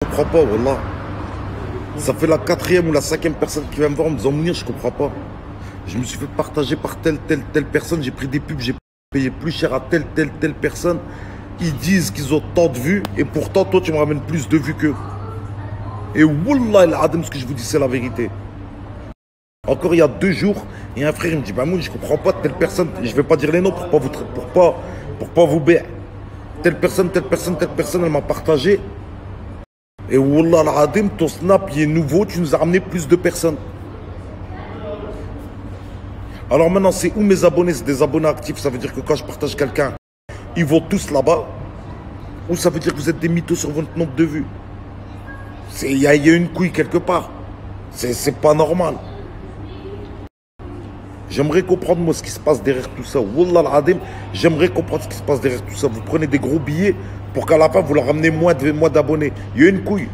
Je comprends pas, wallah. Ça fait la 4e ou la 5e personne qui vient me voir en me disant Mounir, je comprends pas. Je me suis fait partager par telle personne, j'ai pris des pubs, j'ai payé plus cher à telle personne. Ils disent qu'ils ont tant de vues et pourtant toi tu me ramènes plus de vues qu'eux. Et wallah al-adem, ce que je vous dis c'est la vérité. Encore il y a 2 jours, il y a un frère il me dit Mounir, je comprends pas telle personne, je vais pas dire les noms pour pas vous bér. Telle personne, elle m'a partagé. Et wallah al-adem, ton snap il est nouveau, tu nous as ramené plus de personnes. Alors maintenant, c'est où mes abonnés? C'est des abonnés actifs, ça veut dire que quand je partage quelqu'un, ils vont tous là-bas. Ou ça veut dire que vous êtes des mythos sur votre nombre de vues. Il y a une couille quelque part. C'est pas normal. J'aimerais comprendre moi ce qui se passe derrière tout ça. Wallah al-adem, j'aimerais comprendre ce qui se passe derrière tout ça. Vous prenez des gros billets pour qu'à la fin vous leur ramenez moins d'abonnés. Il y a une couille.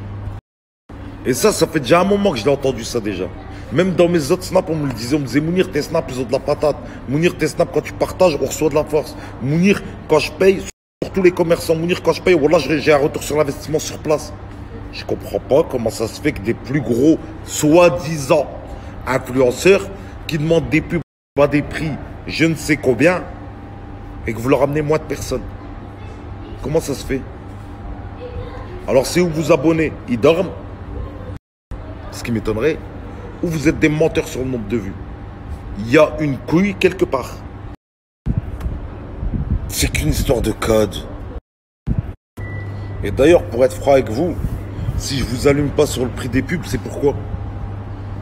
Et ça fait déjà un moment que je l'ai entendu ça déjà. Même dans mes autres snaps, on me le disait, on me disait Mounir, tes snaps, ils ont de la patate. Mounir, tes snaps, quand tu partages, on reçoit de la force. Mounir, quand je paye, sur tous les commerçants, Mounir, quand je paye, voilà, j'ai un retour sur l'investissement sur place. Je comprends pas comment ça se fait que des plus gros, soi-disant, influenceurs, qui demandent des pubs à des prix, je ne sais combien, et que vous leur ramenez moins de personnes. Comment ça se fait? Alors c'est où vous abonnez? Ils dorment? Ce qui m'étonnerait. Ou vous êtes des menteurs sur le nombre de vues. Il y a une couille quelque part. C'est qu'une histoire de code. Et d'ailleurs, pour être franc avec vous, si je vous allume pas sur le prix des pubs, c'est pourquoi?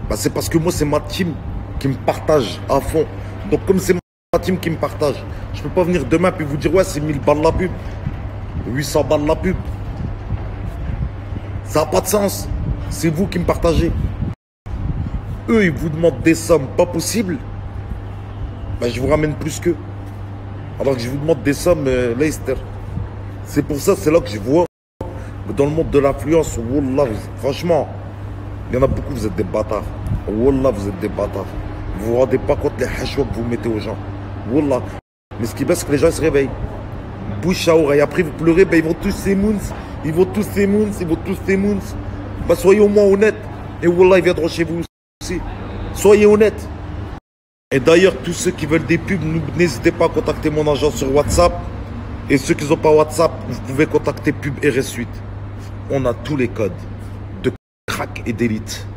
Bah, c'est parce que moi, c'est ma team qui me partage à fond. Donc comme c'est ma team qui me partage, je peux pas venir demain puis vous dire ouais, c'est 1000 balles la pub, 800 balles la pub. Ça n'a pas de sens. C'est vous qui me partagez. Eux, ils vous demandent des sommes pas possibles. Ben, je vous ramène plus qu'eux. Alors que je vous demande des sommes, Leicester. C'est pour ça, c'est là que je vois que dans le monde de l'influence, wallah, franchement, il y en a beaucoup, vous êtes des bâtards. Wallah, vous êtes des bâtards. Vous vous rendez pas compte les hachouas que vous mettez aux gens. Wallah. Mais ce qui est, c'est que les gens ils se réveillent. Bouche à oreille. Après, vous pleurez, ben, ils vont tous ces moons. Ils vont tous ces moons. Ben, soyez au moins honnêtes. Et wallah, ils viendront chez vous aussi. Soyez honnêtes. Et d'ailleurs, tous ceux qui veulent des pubs, n'hésitez pas à contacter mon agent sur WhatsApp. Et ceux qui n'ont pas WhatsApp, vous pouvez contacter Pub RS8. On a tous les codes de crack et d'élite.